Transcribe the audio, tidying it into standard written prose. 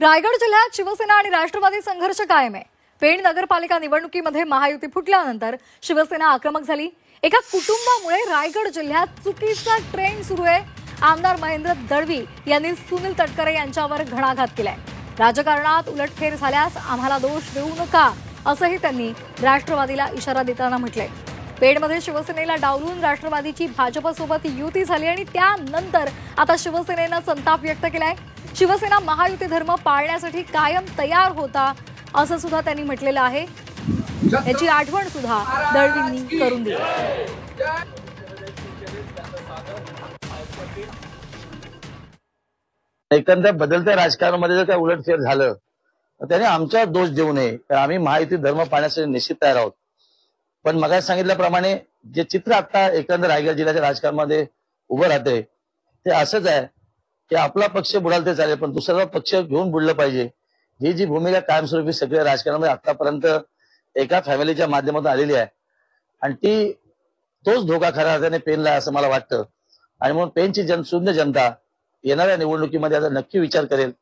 रायगड जिल्ह्यात शिवसेना आणि राष्ट्रवादी संघर्ष कायम आहे। पेण नगरपालिका निवडणुकीमध्ये महायुती फुटल्यानंतर शिवसेना आक्रमक झाली। एका कुटुंबामुळे रायगड जिल्ह्यात चुकीचा ट्रेंड सुरू आहे। आमदार महेंद्र दळवी यांनी सुनील तटकरे यांच्यावर घणाघात केलाय। राजकारणात उलटफेर झाल्यास आम्हाला दोष देऊ नका असंही त्यांनी राष्ट्रवादीला इशारा देताना म्हटलंय। पेणमध्ये शिवसेनेला डावलून राष्ट्रवादीची भाजपसोबत युती झाली आणि त्यानंतर आता शिवसेनेनं संताप व्यक्त केलाय। शिवसेना महायुती धर्म पाळण्यासाठी कायम तयार होता असं सुद्धा त्यांनी म्हटलेलं आहे। याची आठवण सुद्धा दळवींनी करून दिली। एकंदर बदलत्या राजकारणामध्ये जर काय उलटफेर झालं तर त्याने आमचा दोष देऊ नये। आम्ही महायुती धर्म पाळण्यासाठी निश्चित तयार आहोत। पण मग सांगितल्याप्रमाणे जे चित्र आता एकंदर रायगड जिल्ह्याच्या राजकारणामध्ये उभं राहते ते असंच आहे की आपला पक्ष बुडाल ते चालेल पण दुसरा पक्ष घेऊन बुडलं पाहिजे। ही जी भूमिका कायमस्वरूपी सगळ्या राजकारणामध्ये आतापर्यंत एका फॅमिलीच्या माध्यमातून आलेली आहे आणि ती तोच धोका खऱ्या अर्थाने पेनला असं मला वाटतं। आणि म्हणून पेनची शून्य जनता येणाऱ्या निवडणुकीमध्ये आता नक्की विचार करेल